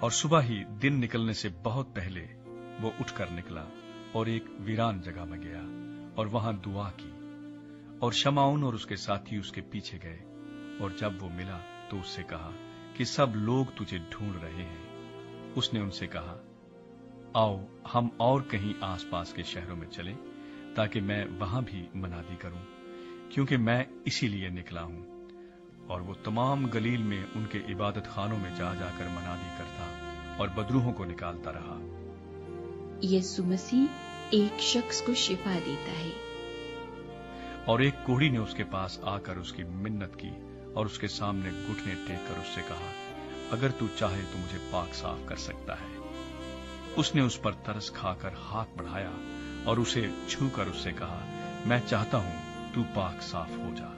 اور صبح ہی دن نکلنے سے بہت پہلے وہ اٹھ کر نکلا اور ایک ویران جگہ میں گیا اور وہاں دعا کی، اور شمعون اور اس کے ساتھی اس کے پیچھے گئے، اور جب وہ ملا تو اس سے کہا کہ سب لوگ تجھے ڈھونڈ رہے ہیں۔ اس نے ان سے کہا، آؤ ہم اور کہیں آس پاس کے شہروں میں چلیں تاکہ میں وہاں بھی منادی کروں، کیونکہ میں اسی لیے نکلا ہوں۔ اور وہ تمام گلیل میں ان کے عبادت خانوں میں جا جا کر منادی کرتا اور بدروحوں کو نکالتا رہا۔ یسوع مسیح ایک شخص کو شفا دیتا ہے۔ اور ایک کوڑی نے اس کے پاس آ کر اس کی منت کی اور اس کے سامنے گھٹنے ٹیک کر اس سے کہا، اگر تو چاہے تو مجھے پاک صاف کر سکتا ہے۔ اس نے اس پر ترس کھا کر ہاتھ بڑھایا اور اسے چھو کر اس سے کہا، میں چاہتا ہوں تو پاک صاف ہو جا۔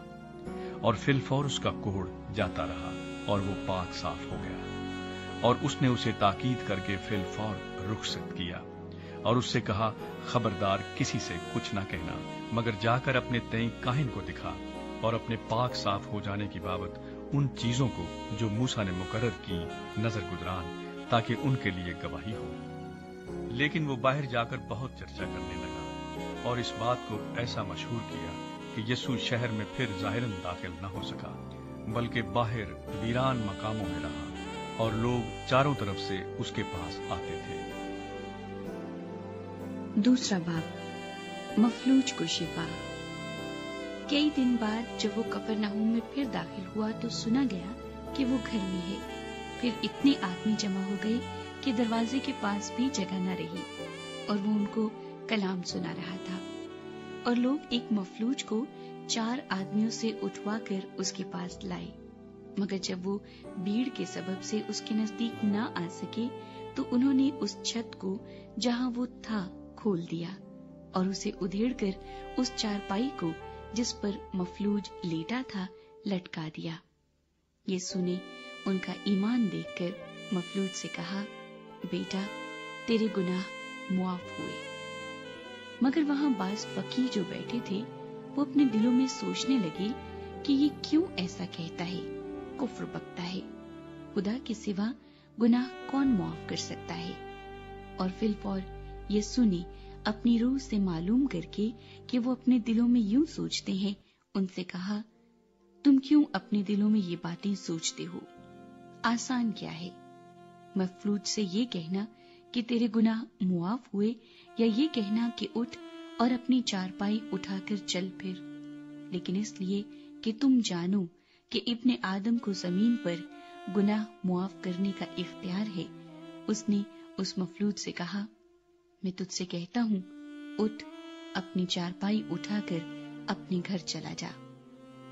اور فی الفور اس کا کوڑ جاتا رہا اور وہ پاک صاف ہو گیا۔ اور اس نے اسے تاکید کر کے فی الفور رخصت کیا اور اس سے کہا، خبردار کسی سے کچھ نہ کہنا، مگر جا کر اپنے تئیں کاہن کو دکھا اور اپنے پاک صاف ہو جانے کی بابت ان چیزوں کو جو موسیٰ نے مقرر کی نظر گزران، تاکہ ان کے لیے گواہی ہو۔ لیکن وہ باہر جا کر بہت چرچا کرنے لگا اور اس بات کو ایسا مشہور کیا کہ یسوع شہر میں پھر ظاہراً داخل نہ ہو سکا، بلکہ باہر ویران مقاموں میں رہا، اور لوگ چاروں طرف سے اس کے پاس آتے تھے۔ دوسرا باب، مفلوج کو شفا۔ کئی دن بعد جب وہ کفرنہوم میں پھر داخل ہوا تو سنا گیا کہ وہ گھر میں ہے۔ پھر اتنے آدمی جمع ہو گئے کہ دروازے کے پاس بھی جگہ نہ رہی، اور وہ ان کو کلام سنا رہا تھا۔ اور لوگ ایک مفلوج کو 4 آدمیوں سے اٹھوا کر اس کے پاس لائے، مگر جب وہ بھیڑ کے سبب سے اس کے نزدیک نہ آ سکے تو انہوں نے اس چھت کو جہاں وہ تھا کھول دیا اور اسے ادھیڑ کر اس چارپائی کو جس پر مفلوج لیٹا تھا لٹکا دیا۔ یسوع نے ان کا ایمان دیکھ کر مفلوج سے کہا، بیٹا تیرے گناہ معاف ہوئے۔ مگر وہاں بعض فقیہ جو بیٹھے تھے وہ اپنے دلوں میں سوچنے لگے کہ یہ کیوں ایسا کہتا ہے، کفر بکتا ہے، خدا کے سوا گناہ کون معاف کر سکتا ہے؟ اور فی الفور یسوع نے اپنی روح سے معلوم کر کے کہ وہ اپنے دلوں میں یوں سوچتے ہیں ان سے کہا، تم کیوں اپنے دلوں میں یہ باتیں سوچتے ہو؟ آسان کیا ہے، مفلوج سے یہ کہنا کہ تیرے گناہ معاف ہوئے، یا یہ کہنا کہ اٹھ اور اپنی چارپائی اٹھا کر چل پھر؟ لیکن اس لیے کہ تم جانو کہ ابن آدم کو زمین پر گناہ معاف کرنے کا اختیار ہے، اس نے اس مفلوج سے کہا، میں تجھ سے کہتا ہوں، اٹھ اپنی چارپائی اٹھا کر اپنے گھر چلا جا۔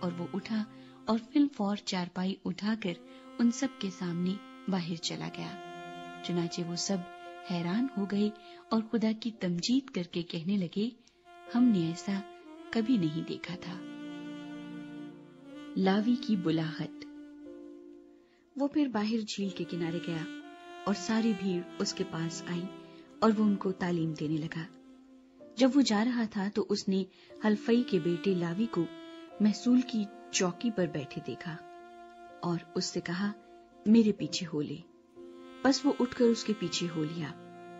اور وہ اٹھا اور فی الفور چارپائی اٹھا کر ان سب کے سامنے باہر چلا گیا۔ چنانچہ وہ سب حیران ہو گئے اور خدا کی تمجید کر کے کہنے لگے، ہم نے ایسا کبھی نہیں دیکھا تھا۔ لاوی کی بلاہٹ۔ وہ پھر باہر جھیل کے کنارے گیا اور ساری بھیڑ اس کے پاس آئی اور وہ ان کو تعلیم دینے لگا۔ جب وہ جا رہا تھا تو اس نے حلفئی کے بیٹے لاوی کو محصول کی چوکی پر بیٹھے دیکھا اور اس سے کہا، میرے پیچھے ہو لے۔ بس وہ اٹھ کر اس کے پیچھے ہو لیا،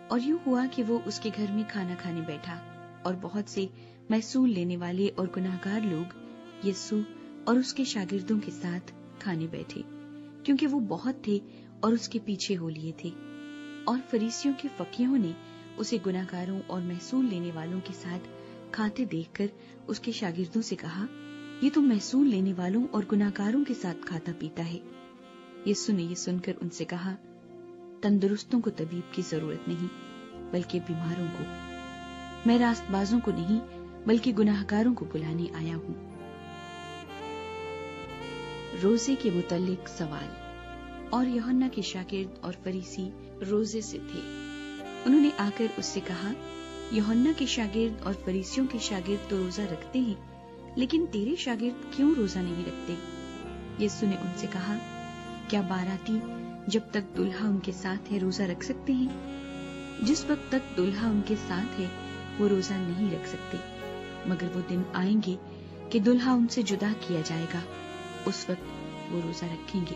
اور یوں ہوا کہ وہ اس کے گھر میں کھانا کھانے بیٹھا، اور بہت سے محصول لینے والے اور گناہگار لوگ یسوع اور اس کے شاگردوں کے ساتھ کھانے بیٹھے، کیونکہ وہ بہت تھے اور اس کے پیچھے ہو لیے تھے۔ اور فریسیوں کے فقیہوں نے اسے گناہگاروں اور محصول لینے والوں کے ساتھ کھاتے دیکھ کر اس کے شاگردوں سے کہا، یہ تو محصول لینے والوں اور گناہگاروں کے ساتھ کھاتا پیتا ہے۔ یسوع نے یہ سن کر ان سے کہا، تندرستوں کو طبیب کی ضرورت نہیں بلکہ بیماروں کو، میں راست بازوں کو نہیں بلکہ گناہگاروں کو بلانے آیا ہوں۔ روزے کے متعلق سوال۔ اور یوحنا کے شاگرد اور فریسی روزے سے تھے۔ انہوں نے آ کر اس سے کہا، یوحنا کے شاگرد اور فریسیوں کے شاگرد تو روزہ رکھتے ہیں، لیکن تیرے شاگرد کیوں روزہ نہیں رکھتے؟ یسوع نے ان سے کہا، کیا باراتی جب تک دلہا ان کے ساتھ ہے روزہ رکھ سکتے ہیں؟ جس وقت تک دلہا ان کے ساتھ ہے وہ روزہ نہیں رکھ سکتے، مگر وہ دن آئیں گے کہ دلہا ان سے جدا کیا جائے گا، اس وقت وہ روزہ رکھیں گے۔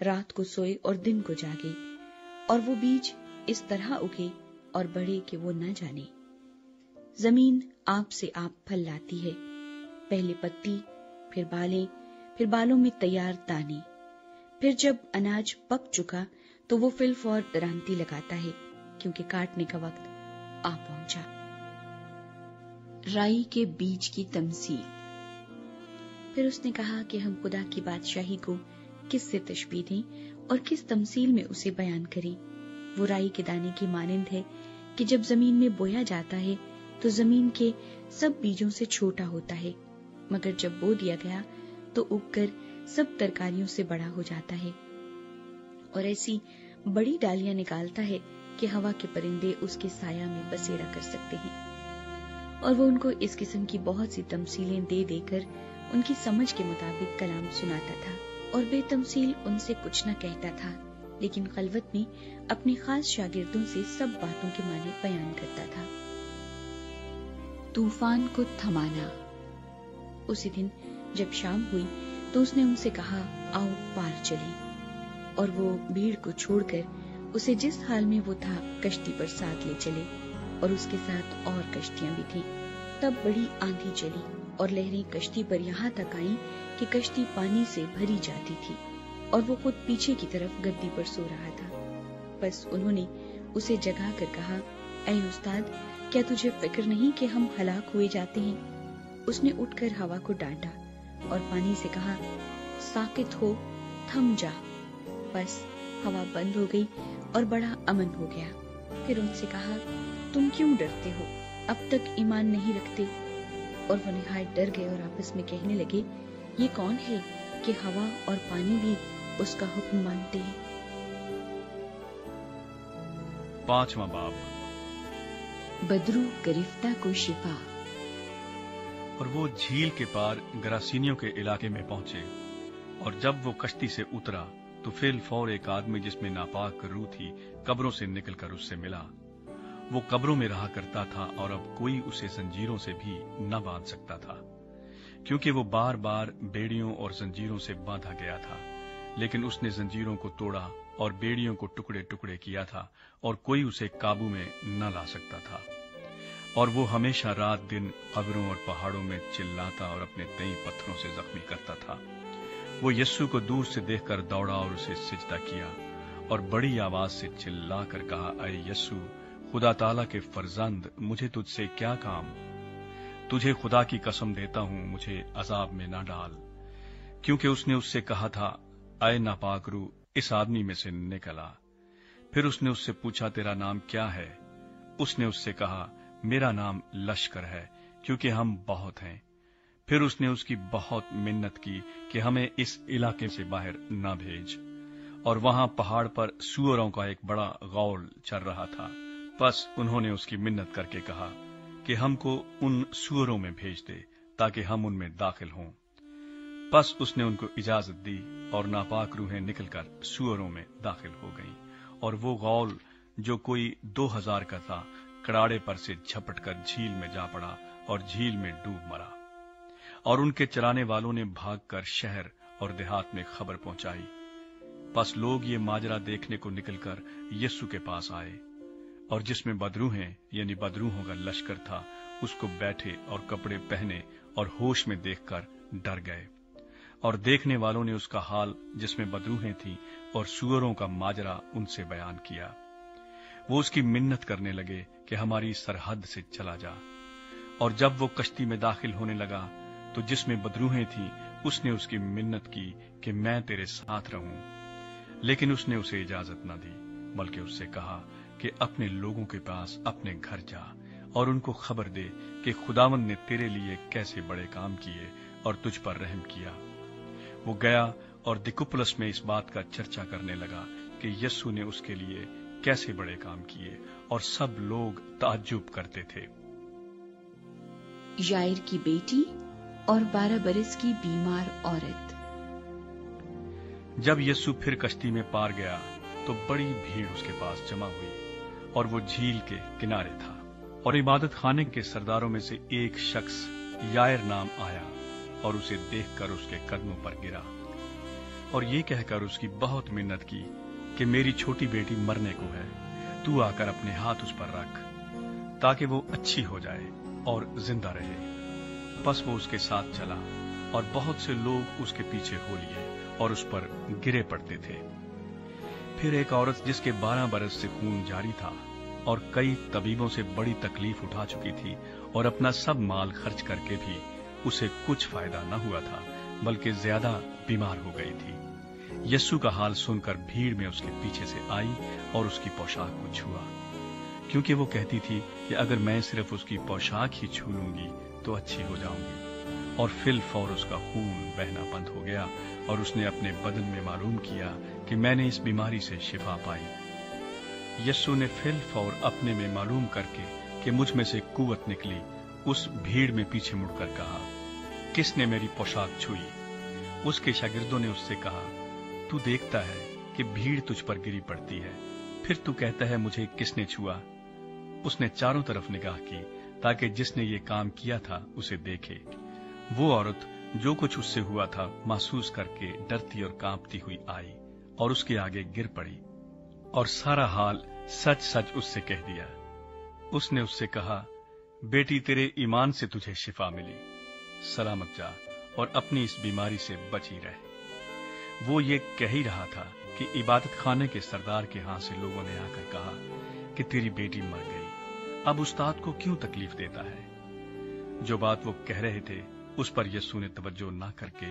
رات کو سوئے اور دن کو جاگے، اور وہ بیج اس طرح اگے اور بڑھے کہ وہ نہ جانے۔ زمین آپ سے آپ پھل لاتی ہے، پہلے پتی، پھر بالیں، پھر بالوں میں تیار دانے۔ پھر جب اناج پک چکا تو وہ فی الفور درانتی لگاتا ہے، کیونکہ کاٹنے کا وقت آ پہنچا۔ رائی کے بیج کی تمثیل۔ پھر اس نے کہا کہ ہم خدا کی بادشاہی کو کس سے تشبیہ دیں اور کس تمثیل میں اسے بیان کریں۔ وہ رائی کے دانے کی مانند ہے کہ جب زمین میں بویا جاتا ہے تو زمین کے سب بیجوں سے چھوٹا ہوتا ہے، مگر جب بو دیا گیا تو اگ کر سب ترکاریوں سے بڑا ہو جاتا ہے، اور ایسی بڑی ڈالیاں نکالتا ہے کہ ہوا کے پرندے اس کے سایہ میں بسیرا کر سکتے ہیں۔ اور وہ ان کو اس قسم کی بہت سی تمثیلیں دے دے کر ان کی سمجھ کے مطابق کلام سناتا تھا، اور بے تمثیل ان سے کچھ نہ کہتا تھا، لیکن خلوت میں اپنے خاص شاگردوں سے سب باتوں کے معنی بیان کرتا تھا۔ طوفان کو تھمانا۔ اسی دن جب شام ہوئی تو اس نے ان سے کہا، آؤ پار چلیں، اور وہ بھیڑ کو چھوڑ کر اسے جس حال میں وہ تھا کشتی پر ساتھ لے چلے، اور اس کے ساتھ اور کشتیاں بھی تھیں۔ تب بڑی آندھی چلی اور لہریں کشتی پر یہاں تک آئیں کہ کشتی پانی سے بھری جاتی تھی، اور وہ خود پیچھے کی طرف گدی پر سو رہا تھا۔ بس انہوں نے اسے جگا کر کہا، اے استاد، کیا تجھے فکر نہیں کہ ہم ہلاک ہوئے جاتے ہیں؟ اس نے اٹھ کر ہوا کو ڈانٹا اور پانی سے کہا، ساکت ہو، تھم جا۔ بس ہوا بند ہو گئی اور بڑا امن ہو گیا۔ پھر ان سے کہا، تم کیوں ڈرتے ہو؟ اب تک ایمان نہیں رکھتے؟ اور وہ نہایت ڈر گئے اور آپس میں کہنے لگے، یہ کون ہے کہ ہوا اور پانی بھی اس کا حکم مانتے ہیں؟ 5واں باب۔ بدرو گرفتہ کو شفا۔ اور وہ جھیل کے پار گراسینیوں کے علاقے میں پہنچے، اور جب وہ کشتی سے اترا تو فی الفور ایک آدمی جس میں ناپاک روح تھی قبروں سے نکل کر اس سے ملا۔ وہ قبروں میں رہا کرتا تھا، اور اب کوئی اسے زنجیروں سے بھی نہ باندھ سکتا تھا، کیونکہ وہ بار بار بیڑیوں اور زنجیروں سے باندھا گیا تھا۔ لیکن اس نے زنجیروں کو توڑا اور بیڑیوں کو ٹکڑے ٹکڑے کیا تھا، اور کوئی اسے قابو میں نہ لا سکتا تھا۔ اور وہ ہمیشہ رات دن قبروں اور پہاڑوں میں چلاتا اور اپنے تئیں پتھروں سے زخمی کرتا تھا۔ وہ یسوع کو دور سے دیکھ کر دوڑا اور اسے سجدہ کیا، اور بڑی آواز سے چلا کر کہا، اے یسوع، خدا تعالیٰ کے فرزند، مجھے تجھ سے کیا کام؟ تجھے خدا کی قسم دیتا ہوں، مجھے عذاب میں نہ ڈال۔ کیونکہ اس نے اس سے کہا تھا، اے ناپاک روح، اس آدمی میں سے نکل آ۔ پھر اس نے اس سے پوچھا، تیرا نام کیا ہے؟ اس نے اس سے کہا، میرا نام لشکر ہے، کیونکہ ہم بہت ہیں۔ پھر اس نے اس کی بہت منت کی کہ ہمیں اس علاقے سے باہر نہ بھیج۔ اور وہاں پہاڑ پر سوروں کا ایک بڑا غول چر رہا تھا۔ پس انہوں نے اس کی منت کر کے کہا کہ ہم کو ان سوروں میں بھیج دے تاکہ ہم ان میں داخل ہوں۔ پس اس نے ان کو اجازت دی، اور ناپاک روحیں نکل کر سوروں میں داخل ہو گئیں، اور وہ غول جو کوئی 2000 کا تھا کڑاڑے پر سے جھپٹ کر جھیل میں جا پڑا اور جھیل میں ڈوب مرا۔ اور ان کے چرانے والوں نے بھاگ کر شہر اور دیہات میں خبر پہنچائی۔ پس لوگ یہ ماجرا دیکھنے کو نکل کر یسوع کے پاس آئے، اور جس میں بدروہیں یعنی بدروہوں کا لشکر تھا اس کو بیٹھے اور کپڑے پہنے اور ہوش میں دیکھ کر ڈر گئے۔ اور دیکھنے والوں نے اس کا حال جس میں بدروہیں تھیں اور سوروں کا ماجرا ان سے بیان کیا۔ وہ اس کی منت کرنے لگے کہ ہماری سرحد سے چلا جا۔ اور جب وہ کشتی میں داخل ہونے لگا تو جس میں بدروہیں تھیں اس نے اس کی منت کی کہ میں تیرے ساتھ رہوں، لیکن اس نے اسے اجازت نہ دی، بلکہ اس سے کہا کہ اپنے لوگوں کے پاس اپنے گھر جا اور ان کو خبر دے کہ خداوند نے تیرے لیے کیسے بڑے کام کیے اور تجھ پر رحم کیا۔ وہ گیا اور دکوپلس میں اس بات کا چرچا کرنے لگا کہ یسوع نے اس کے لیے کیسے بڑے کام کیے، اور سب لوگ تعجب کرتے تھے۔ یائر کی بیٹی اور 12 برس کی بیمار عورت۔ جب یسوع پھر کشتی میں پار گیا تو بڑی بھیڑ اس کے پاس جمع ہوئی، اور وہ جھیل کے کنارے تھا۔ اور عبادت خانے کے سرداروں میں سے ایک شخص یائر نام آیا، اور اسے دیکھ کر اس کے قدموں پر گرا۔ اور یہ کہہ کر اس کی بہت منت کی کہ میری چھوٹی بیٹی مرنے کو ہے، تو آ کر اپنے ہاتھ اس پر رکھ تاکہ وہ اچھی ہو جائے اور زندہ رہے۔ بس وہ اس کے ساتھ چلا اور بہت سے لوگ اس کے پیچھے ہو لیے اور اس پر گرے پڑتے تھے۔ پھر ایک عورت جس کے 12 برس سے خون جاری تھا اور کئی طبیبوں سے بڑی تکلیف اٹھا چکی تھی اور اپنا سب مال خرچ کر کے بھی اسے کچھ فائدہ نہ ہوا تھا بلکہ زیادہ بیمار ہو گئی تھی، یسوع کا حال سن کر بھیڑ میں اس کے پیچھے سے آئی اور اس کی پوشاک کو چھوا، کیونکہ وہ کہتی تھی کہ اگر میں صرف اس کی پوشاک ہی چھو لوں گی تو اچھی ہو جاؤں گی، اور فی الفور اس کا خون بہنا بند ہو گیا اور اس نے اپنے بدن میں معلوم کیا کہ میں نے اس بیماری سے شفا پائی۔ یسوع نے فی الفور اپنے میں معلوم کر کے کہ مجھ میں سے قوت نکلی، اس بھیڑ میں پیچھے مڑ کر کہا، کس نے میری پوشاک چھوئی؟ اس کے شاگردوں نے اس سے کہا، تو دیکھتا ہے کہ بھیڑ تجھ پر گری پڑتی ہے، پھر تو کہتا ہے مجھے کس نے چھوا؟ اس نے چاروں طرف نگاہ کی تاکہ جس نے یہ کام کیا تھا اسے دیکھے۔ وہ عورت جو کچھ اس سے ہوا تھا محسوس کر کے ڈرتی اور کانپتی ہوئی آئی اور اس کے آگے گر پڑی اور سارا حال سچ سچ اس سے کہہ دیا۔ اس نے اس سے کہا، بیٹی تیرے ایمان سے تجھے شفا ملی، سلامت جا اور اپنی اس بیماری سے بچی رہ۔ وہ یہ کہہ ہی رہا تھا کہ عبادت خانے کے سردار کے ہاں سے لوگوں نے آ کر کہا کہ تیری بیٹی مر گئی، اب استاد کو کیوں تکلیف دیتا ہے؟ جو بات وہ کہہ رہے تھے اس پر یسوع نے توجہ نہ کر کے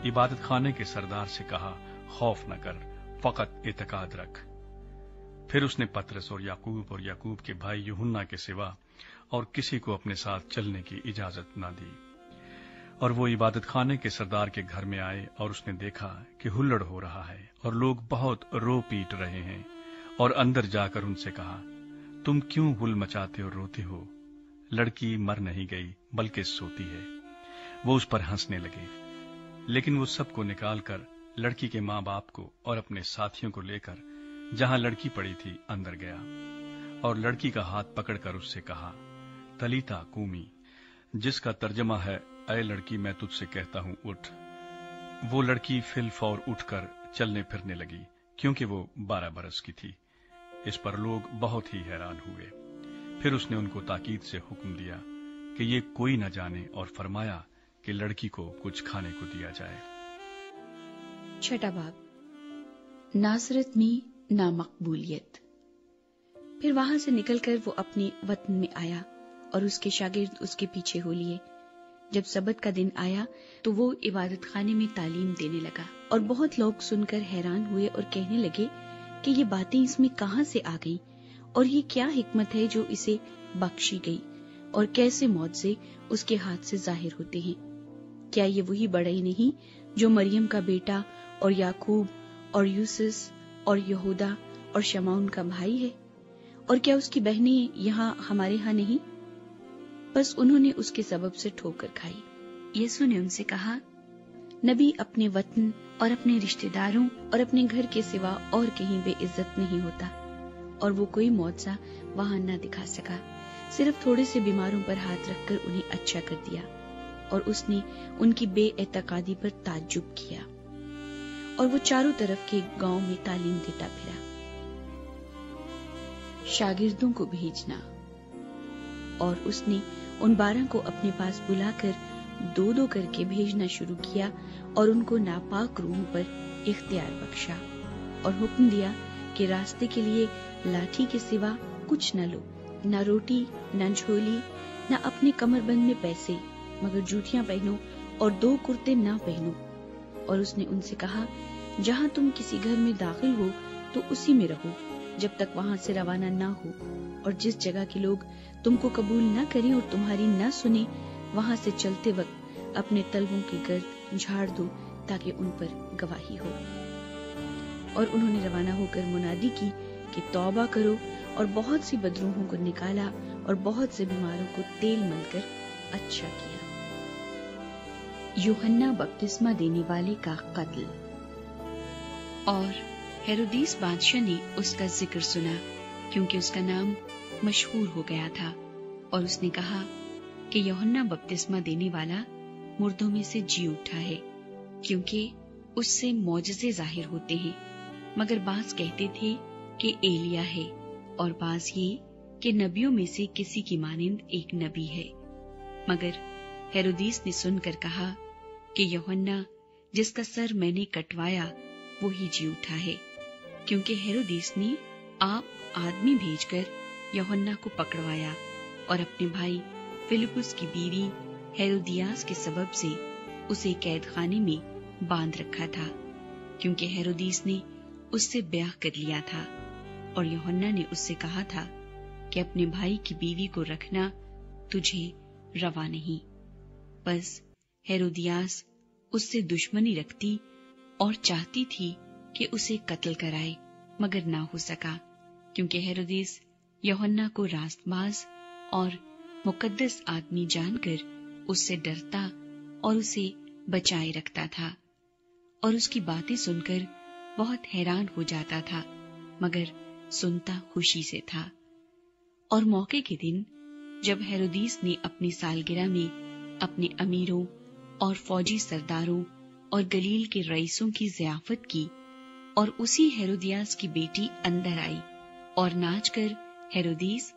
عبادت خانے کے سردار سے کہا، خوف نہ کر، فقط اعتقاد رکھ۔ پھر اس نے پترس اور یعقوب کے بھائی یوحنا کے سوا اور کسی کو اپنے ساتھ چلنے کی اجازت نہ دی، اور وہ عبادت خانے کے سردار کے گھر میں آئے اور اس نے دیکھا کہ ہلڑ ہو رہا ہے اور لوگ بہت رو پیٹ رہے ہیں، اور اندر جا کر ان سے کہا، تم کیوں ہل مچاتے اور روتے ہو؟ لڑکی مر نہیں گئی بلکہ سوتی ہے۔ وہ اس پر ہنسنے لگے، لیکن وہ سب کو نکال کر لڑکی کے ماں باپ کو اور اپنے ساتھیوں کو لے کر جہاں لڑکی پڑی تھی اندر گیا، اور لڑکی کا ہاتھ پکڑ کر اس سے کہا، تلیتا کومی، جس کا ترجمہ ہے، اے لڑکی میں تجھ سے کہتا ہوں اٹھ۔ وہ لڑکی فی الفور اٹھ کر چلنے پھرنے لگی، کیونکہ وہ 12 برس کی تھی۔ اس پر لوگ بہت ہی حیران ہوئے۔ پھر اس نے ان کو تاکید سے حکم دیا کہ یہ کوئی نہ جانے، اور فرمایا کہ لڑکی کو کچھ کھانے کو دیا جائے۔ 6 باب، ناصرت میں نامقبولیت۔ پھر وہاں سے نکل کر وہ اپنے وطن میں آیا اور اس کے شاگرد اس کے پیچھے ہو لیے۔ جب سبت کا دن آیا تو وہ عبادت خانے میں تعلیم دینے لگا، اور بہت لوگ سن کر حیران ہوئے اور کہنے لگے کہ یہ باتیں اس میں کہاں سے آ گئیں، اور یہ کیا حکمت ہے جو اسے بخشی گئی، اور کیسے معجزے اس کے ہاتھ سے ظاہر ہوتے ہیں۔ کیا یہ وہی بڑائی نہیں جو مریم کا بیٹا اور یعقوب اور یوسف اور یہودا اور شمعون کا بھائی ہے؟ اور کیا اس کی بہنیں یہاں ہمارے ہاں نہیں؟ بس انہوں نے اس کے سبب سے ٹھوکر کھائی۔ یسوع نے ان سے کہا، نبی اپنے وطن اور اپنے رشتہ داروں اور اپنے گھر کے سوا اور کہیں بے عزت نہیں ہوتا، اور وہ کوئی معجزہ وہاں نہ دکھا سکا، صرف تھوڑے سے بیماروں پر ہاتھ رکھ کر انہیں اچھا کر دیا، اور اس نے ان کی بے اعتقادی پر تعجب کیا، اور وہ چاروں طرف کے گاؤں میں تعلیم دیتا پھرا۔ شاگردوں کو بھیجنا۔ اور اس نے ان 12 کو اپنے پاس بلا کر 2 کر کے بھیجنا شروع کیا، اور ان کو ناپاک روحوں پر اختیار بخشا، اور حکم دیا کہ راستے کے لیے لاٹھی کے سوا کچھ نہ لو، نہ روٹی، نہ جھولی، نہ اپنے کمر بند میں پیسے، مگر جوتیاں پہنو اور 2 کرتے نہ پہنو۔ اور اس نے ان سے کہا، جہاں تم کسی گھر میں داخل ہو تو اسی میں رہو جب تک وہاں سے روانہ نہ ہو، اور جس جگہ کے لوگ تم کو قبول نہ کریں اور تمہاری نہ سنیں، وہاں سے چلتے وقت اپنے تلووں کے گرد جھاڑ دو تاکہ ان پر گواہی ہو۔ اور انہوں نے روانہ ہو کر منادی کی کہ توبہ کرو، اور بہت سی بدروحوں کو نکالا اور بہت سے بیماروں کو تیل مل کر اچھا کیا۔ یوحنا بپتسمہ دینے والے کا قتل۔ اور ہیرودیس بادشاہ نے اس کا ذکر سنا، کیونکہ اس کا نام مشہور ہو گیا تھا، اور اس نے کہا کہ یوحنا بپتسمہ دینے والا مردوں میں سے جی اٹھا ہے، کیونکہ اس سے معجزے ظاہر ہوتے ہیں، مگر بعض کہتے تھے کہ ایلیا ہے، اور بعض یہ کہ نبیوں میں سے کسی کی مانند ایک نبی ہے۔ مگر ہیرودیس نے سن کر کہا کہ یوحنا جس کا سر میں نے کٹوایا وہی جی اٹھا ہے، کیونکہ ہیرودیس نے آپ آدمی بھیج کر یوحنا کو پکڑوایا اور اپنے بھائی فلپس کی بیوی ہیرودیاس کے سبب سے اسے قید خانے میں باندھ رکھا تھا، کیونکہ ہیرودیس نے اس سے بیاہ کر لیا تھا، اور یوحنا نے اس سے کہا تھا کہ اپنے بھائی کی بیوی کو رکھنا تجھے روا نہیں۔ بس ہیرودیاس اس سے دشمنی رکھتی اور چاہتی تھی کہ اسے قتل کرائے، مگر نہ ہو سکا، کیونکہ ہیرودیس یوحنا کو راست باز اور مقدس آدمی جان کر اس سے ڈرتا اور اسے بچائے رکھتا تھا، اور اس کی باتیں سن کر بہت حیران ہو جاتا تھا، مگر سنتا خوشی سے تھا۔ اور موقع کے دن جب ہیرودیس نے اپنی سالگرہ میں اپنے امیروں اور فوجی سرداروں اور گلیل کے رئیسوں کی ضیافت کی، اور اسی ہیرودیاس کی بیٹی اندر آئی اور ناچ کر ہیرودیس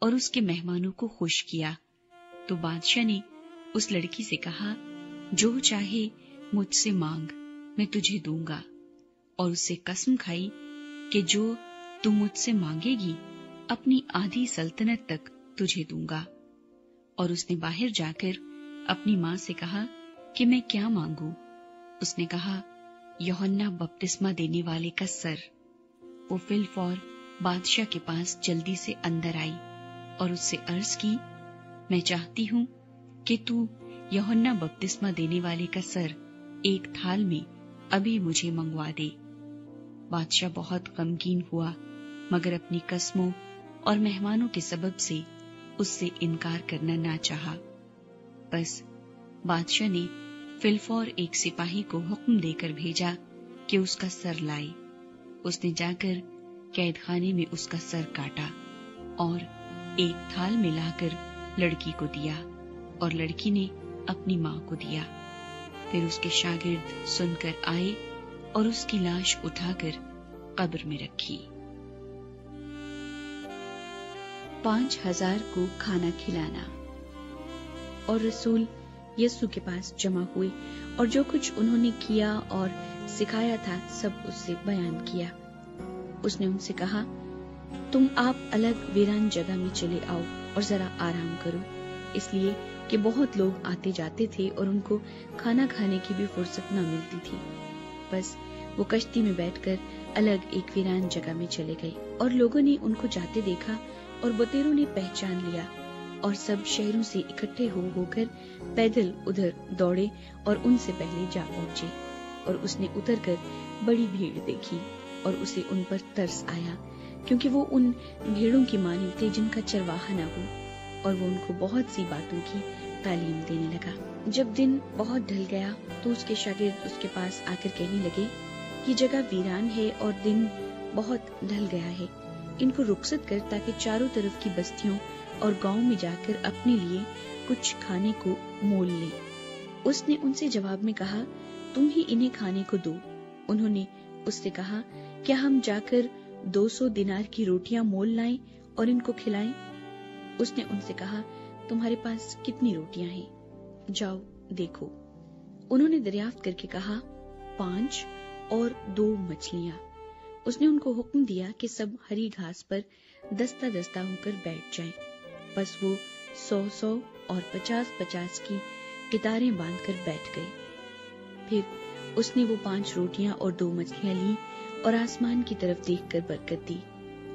اور اس کے مہمانوں کو خوش کیا، تو بادشاہ نے اس لڑکی سے کہا، جو چاہے مجھ سے مانگ، میں تجھے دوں گا، اور اس سے قسم کھائی کہ جو تو مجھ سے مانگے گی اپنی آدھی سلطنت تک تجھے دوں گا۔ اور اس نے باہر جا کر اپنی ماں سے کہا کہ میں کیا مانگوں؟ اس نے کہا، یوحنا بپتسمہ دینے والے کا سر۔ وہ فی الفور بادشاہ کے پاس جلدی سے اندر آئی اور اس سے عرض کی، میں چاہتی ہوں کہ تو یوحنا بپتسمہ دینے والے کا سر ایک تھال میں ابھی مجھے منگوا دے۔ بادشاہ بہت غمگین ہوا، مگر اپنی قسموں اور مہمانوں کے سبب سے اس سے انکار کرنا نہ چاہا۔ بس بادشاہ نے فی الفور ایک سپاہی کو حکم دے کر بھیجا کہ اس کا سر لائے۔ اس نے جا کر قید خانے میں اس کا سر کاٹا اور ایک تھال میں لا کر لڑکی کو دیا، اور لڑکی نے اپنی ماں کو دیا۔ پھر اس کے شاگرد سن کر آئے اور اس کی لاش اٹھا کر قبر میں رکھی۔ 5000 کو کھانا کھلانا۔ اور رسول یسوع کے پاس جمع ہوئے اور جو کچھ انہوں نے کیا اور سکھایا تھا سب اس سے بیان کیا۔ اس نے ان سے کہا، تم آپ الگ ویران جگہ میں چلے آؤ اور ذرا آرام کرو، اس لیے کہ بہت لوگ آتے جاتے تھے اور ان کو کھانا کھانے کی بھی فرصت نہ ملتی تھی۔ بس وہ کشتی میں بیٹھ کر الگ ایک ویران جگہ میں چلے گئے، اور لوگوں نے ان کو جاتے دیکھا اور بطیروں نے پہچان لیا، اور سب شہروں سے اکٹھے ہو کر پیدل ادھر دوڑے اور ان سے پہلے جا پہنچے۔ اور اس نے اتر کر بڑی بھیڑ دیکھی اور اسے ان پر ترس آیا، کیونکہ وہ ان بھیڑوں کی مانند تھے جن کا چرواہا نہ ہو، اور وہ ان کو بہت سی باتوں کی تعلیم دینے لگا۔ جب دن بہت ڈھل گیا تو اس کے شاگرد اس کے پاس آ کر کہنے لگے، یہ جگہ ویران ہے اور دن بہت ڈھل گیا ہے، ان کو رخصت کر تاکہ چاروں طرف کی بستیوں اور گاؤں میں جا کر اپنے لیے کچھ کھانے کو مول لیں۔ اس نے ان سے جواب میں کہا، تم ہی انہیں کھانے کو دو۔ انہوں نے اس سے کہا، کیا ہم جا کر 200 دینار کی روٹیاں مول لائیں اور ان کو کھلائیں؟ اس نے ان سے کہا، تمہارے پاس کتنی روٹیاں ہیں؟ جاؤ دیکھو۔ انہوں نے دریافت کر کے کہا، 5 اور 2 مچھلیاں۔ اس نے ان کو حکم دیا کہ سب ہری گھاس پر دستہ دستہ ہو کر بیٹھ جائیں۔ بس وہ 100 اور 50 کی قطاریں باندھ کر بیٹھ گئے۔ پھر اس نے وہ 5 روٹیاں اور 2 مچھلیاں لی اور آسمان کی طرف دیکھ کر برکت دی،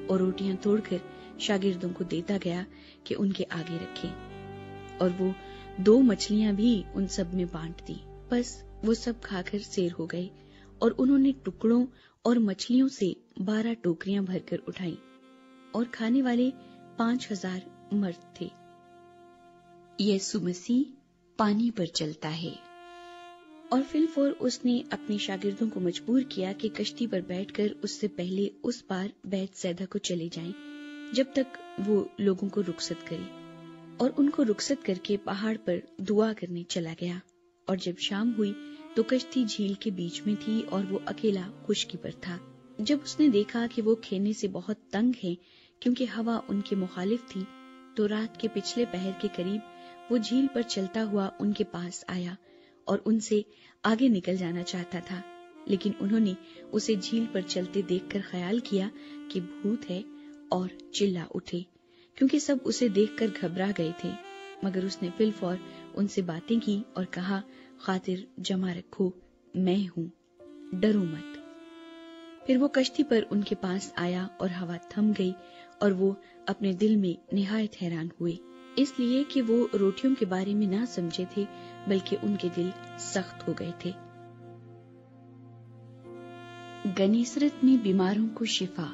اور روٹیاں توڑ کر شاگردوں کو دیتا گیا کہ ان کے آگے رکھیں، اور وہ 2 مچھلیاں بھی ان سب میں بانٹ دی۔ بس وہ سب کھا کر سیر ہو گئے، اور انہوں نے ٹکڑوں اور مچھلیوں سے 12 ٹوکریاں بھر کر اٹھائیں، اور کھانے والے 5000 مرد تھے۔ یسوع مسیح پانی پر چلتا ہے۔ اور فی الفور اس نے اپنے شاگردوں کو مجبور کیا کہ کشتی پر بیٹھ کر اس سے پہلے اس پار بیت سیدہ کو چلے جائیں جب تک وہ لوگوں کو رخصت کرے، اور ان کو رخصت کر کے پہاڑ پر دعا کرنے چلا گیا۔ اور جب شام ہوئی تو کشتی جھیل کے بیچ میں تھی اور وہ اکیلا خشکی پر تھا۔ جب اس نے دیکھا کہ وہ کھینے سے بہت تنگ ہے کیونکہ ہوا ان کے مخالف تھی، تو رات کے پچھلے پہر کے قریب وہ جھیل پر چلتا ہوا ان کے پاس آیا اور ان سے آگے نکل جانا چاہتا تھا، لیکن انہوں نے اسے جھیل پر چلتے دیکھ کر خیال کیا کہ بھوت ہے اور چلا اٹھے، کیونکہ سب اسے دیکھ کر گھبرا گئے تھے۔ مگر اس نے فی الفور ان سے باتیں کی اور کہا، خاطر جمع رکھو، میں ہوں، ڈرو مت۔ پھر وہ کشتی پر ان کے پاس آیا اور ہوا تھم گئی اور وہ اپنے دل میں نہایت حیران ہوئے، اس لیے کہ وہ روٹیوں کے بارے میں نہ سمجھے تھے بلکہ ان کے دل سخت ہو گئے تھے۔ گنیسرت میں بیماروں کو شفا۔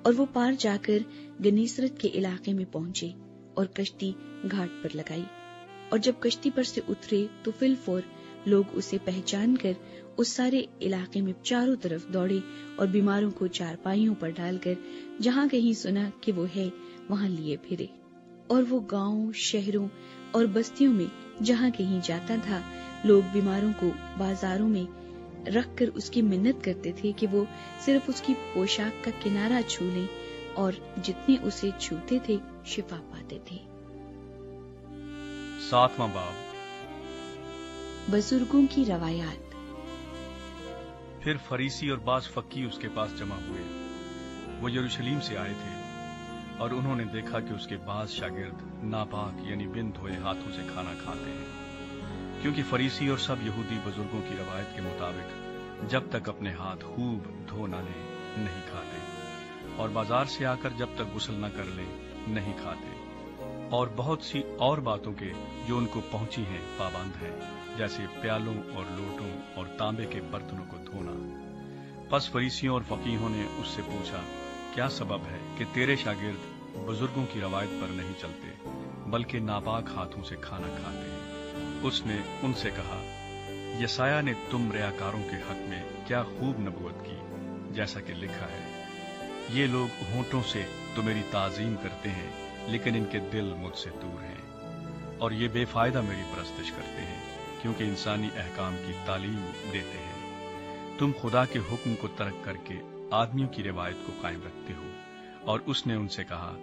اور وہ پار جا کر گنیسرت کے علاقے میں پہنچے اور کشتی گھاٹ پر لگائی، اور جب کشتی پر سے اترے تو فی الفور لوگ اسے پہچان کر اس سارے علاقے میں چاروں طرف دوڑے اور بیماروں کو چارپائیوں پر ڈال کر جہاں کہیں سنا کہ وہ ہے وہاں لیے پھرے، اور وہ گاؤں، شہروں اور بستیوں میں جہاں کہیں جاتا تھا، لوگ بیماروں کو بازاروں میں رکھ کر اس کی منت کرتے تھے کہ وہ صرف اس کی پوشاک کا کنارہ چھو لیں، اور جتنے اسے چھوتے تھے شفا پاتے تھے۔ 7واں باب، بزرگوں کی روایات۔ پھر فریسی اور بعض فقی اس کے پاس جمع ہوئے۔ وہ یروشلیم سے آئے تھے، اور انہوں نے دیکھا کہ اس کے بعض شاگرد ناپاک یعنی بن دھوئے ہاتھوں سے کھانا کھاتے ہیں، کیونکہ فریسی اور سب یہودی بزرگوں کی روایت کے مطابق جب تک اپنے ہاتھ خوب دھو نہ لیں نہیں کھاتے، اور بازار سے آ کر جب تک غسل نہ کر لیں نہیں کھاتے، اور بہت سی اور باتوں کے جو ان کو پہنچی ہیں پابند ہیں، جیسے پیالوں اور لوٹوں اور تانبے کے برتنوں کو دھونا۔ پس فریسیوں اور فقیہوں نے اس سے پوچھا، کیا سبب ہے کہ تیرے شاگرد بزرگوں کی روایت پر نہیں چلتے بلکہ ناپاک ہاتھوں سے کھانا کھاتے ہیں؟ اس نے ان سے کہا، یسایہ نے تم ریاکاروں کے حق میں کیا خوب نبوت کی، جیسا کہ لکھا ہے، یہ لوگ ہونٹوں سے تو میری تعظیم کرتے ہیں لیکن ان کے دل مجھ سے دور ہیں، اور یہ بے فائدہ میری پرستش کرتے ہیں کیونکہ انسانی احکام کی تعلیم دیتے ہیں۔ تم خدا کے حکم کو ترک کر کے آدمیوں کی روایت کو قائم رکھتے ہو۔ اور اس نے ان سے کہا،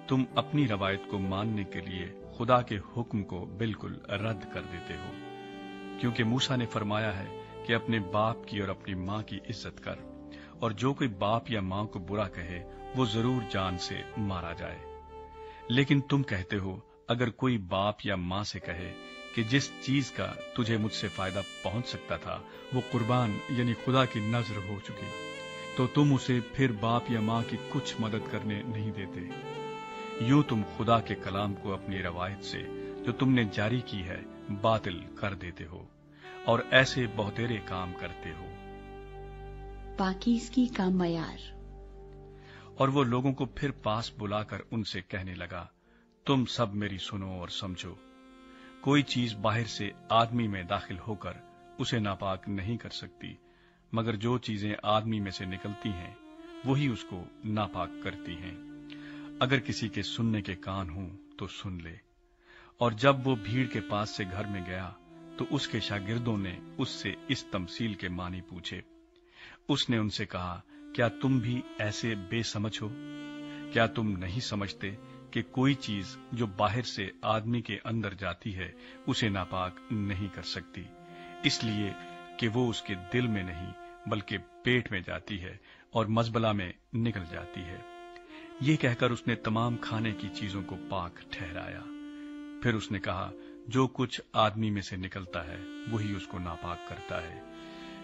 تم اپنی روایت کو ماننے کے لیے خدا کے حکم کو بالکل رد کر دیتے ہو، کیونکہ موسیٰ نے فرمایا ہے کہ اپنے باپ کی اور اپنی ماں کی عزت کر، اور جو کوئی باپ یا ماں کو برا کہے وہ ضرور جان سے مارا جائے۔ لیکن تم کہتے ہو، اگر کوئی باپ یا ماں سے کہے کہ جس چیز کا تجھے مجھ سے فائدہ پہنچ سکتا تھا وہ قربان یعنی خدا کی نذر ہو چکی، تو تم اسے پھر باپ یا ماں کی کچھ مدد کرنے نہیں دیتے۔ یوں تم خدا کے کلام کو اپنی روایت سے جو تم نے جاری کی ہے باطل کر دیتے ہو، اور ایسے بہتیرے کام کرتے ہو۔ پاکیزگی کا معیار۔ اور وہ لوگوں کو پھر پاس بلا کر ان سے کہنے لگا، تم سب میری سنو اور سمجھو، کوئی چیز باہر سے آدمی میں داخل ہو کر اسے ناپاک نہیں کر سکتی، مگر جو چیزیں آدمی میں سے نکلتی ہیں وہی اس کو ناپاک کرتی ہیں۔ اگر کسی کے سننے کے کان ہوں تو سن لے۔ اور جب وہ بھیڑ کے پاس سے گھر میں گیا تو اس کے شاگردوں نے اس سے اس تمثیل کے معنی پوچھے۔ اس نے ان سے کہا، کیا تم بھی ایسے بے سمجھ ہو؟ کیا تم نہیں سمجھتے کہ کوئی چیز جو باہر سے آدمی کے اندر جاتی ہے اسے ناپاک نہیں کر سکتی، اس لیے کہ وہ اس کے دل میں نہیں بلکہ پیٹ میں جاتی ہے اور مزبلہ میں نکل جاتی ہے۔ یہ کہہ کر اس نے تمام کھانے کی چیزوں کو پاک ٹھہرایا۔ پھر اس نے کہا، جو کچھ آدمی میں سے نکلتا ہے وہی اس کو ناپاک کرتا ہے،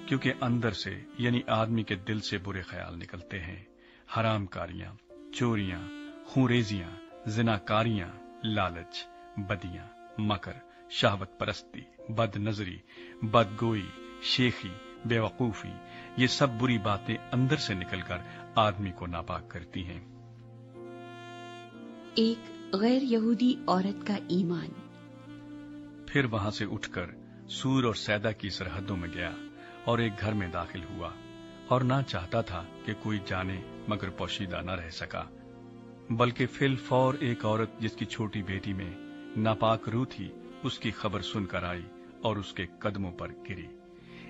کیونکہ اندر سے یعنی آدمی کے دل سے برے خیال نکلتے ہیں، حرام کاریاں، چوریاں، خونریزیاں، زناکاریاں، لالچ، بدیاں، مکر، شہوت پرستی، بد نظری، بدگوئی، شیخی، بے وقوفی، یہ سب بری باتیں اندر سے نکل کر آدمی کو ناپاک کرتی ہیں۔ ایک غیر یہودی عورت کا ایمان۔ پھر وہاں سے اٹھ کر سور اور سیدا کی سرحدوں میں گیا اور ایک گھر میں داخل ہوا، اور نہ چاہتا تھا کہ کوئی جانے مگر پوشیدہ نہ رہ سکا، بلکہ فی الفور ایک عورت جس کی چھوٹی بیٹی میں ناپاک روح تھی اس کی خبر سن کر آئی اور اس کے قدموں پر گری،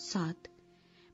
7।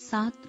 7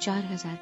4000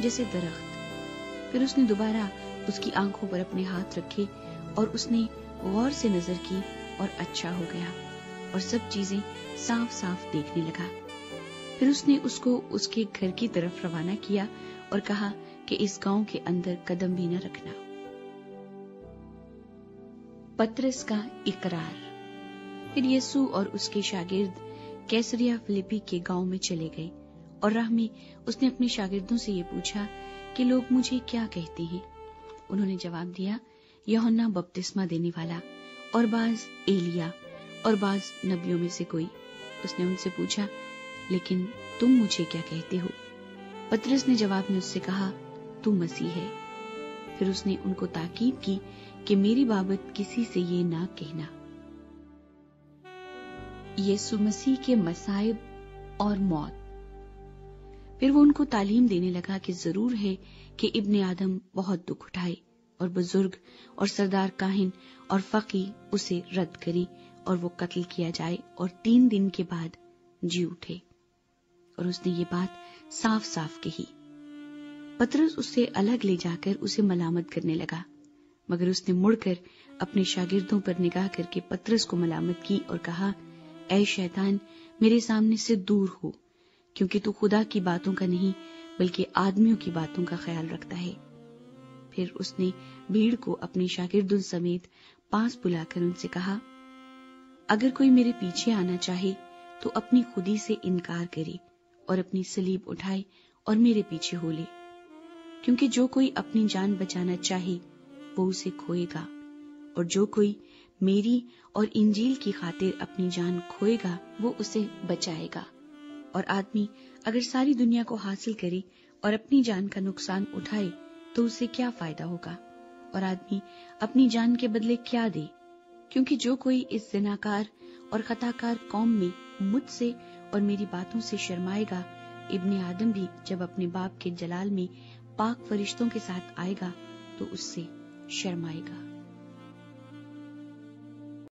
جیسے درخت۔ پھر اس نے دوبارہ اس کی آنکھوں پر اپنے ہاتھ رکھے اور اس نے غور سے نظر کی اور اچھا ہو گیا اور سب چیزیں صاف صاف دیکھنے لگا۔ پھر اس نے اس کو اس کے گھر کی طرف روانہ کیا اور کہا کہ اس گاؤں کے اندر قدم بھی نہ رکھنا۔ پطرس کا اقرار۔ پھر یسوع اور اس کے شاگرد کیسریا فلیپی کے گاؤں میں چلے گئے اور راہ میں اس نے اپنے شاگردوں سے یہ پوچھا کہ لوگ مجھے کیا کہتے ہیں؟ انہوں نے جواب دیا، یوحنا بپتسمہ دینے والا، اور بعض ایلیا، اور بعض نبیوں میں سے کوئی۔ اس نے ان سے پوچھا، لیکن تم مجھے کیا کہتے ہو؟ پطرس نے جواب میں اس سے کہا، تو مسیح ہے۔ پھر اس نے ان کو تاکید کی کہ میری بابت کسی سے یہ نہ کہنا۔ یسوع مسیح کے مصائب اور موت۔ پھر وہ ان کو تعلیم دینے لگا کہ ضرور ہے کہ ابن آدم بہت دکھ اٹھائے اور بزرگ اور سردار کاہن اور فقی اسے رد کرے اور وہ قتل کیا جائے اور 3 دن کے بعد جی اٹھے۔ اور اس نے یہ بات صاف صاف کہی۔ پطرس اس سے الگ لے جا کر اسے ملامت کرنے لگا، مگر اس نے مڑ کر اپنے شاگردوں پر نگاہ کر کے پطرس کو ملامت کی اور کہا، اے شیطان، میرے سامنے سے دور ہو، کیونکہ تو خدا کی باتوں کا نہیں بلکہ آدمیوں کی باتوں کا خیال رکھتا ہے۔ پھر اس نے بھیڑ کو اپنے شاگردوں سمیت پاس بلا کر ان سے کہا، اگر کوئی میرے پیچھے آنا چاہے تو اپنی خودی سے انکار کرے اور اپنی صلیب اٹھائے اور میرے پیچھے ہو لے، کیونکہ جو کوئی اپنی جان بچانا چاہے وہ اسے کھوئے گا، اور جو کوئی میری اور انجیل کی خاطر اپنی جان کھوئے گا وہ اسے بچائے گا۔ اور آدمی اگر ساری دنیا کو حاصل کرے اور اپنی جان کا نقصان اٹھائے تو اسے کیا فائدہ ہوگا؟ اور آدمی اپنی جان کے بدلے کیا دے؟ کیونکہ جو کوئی اس زناکار اور خطاکار قوم میں مجھ سے اور میری باتوں سے شرمائے گا، ابن آدم بھی جب اپنے باپ کے جلال میں پاک فرشتوں کے ساتھ آئے گا تو اس سے شرمائے گا۔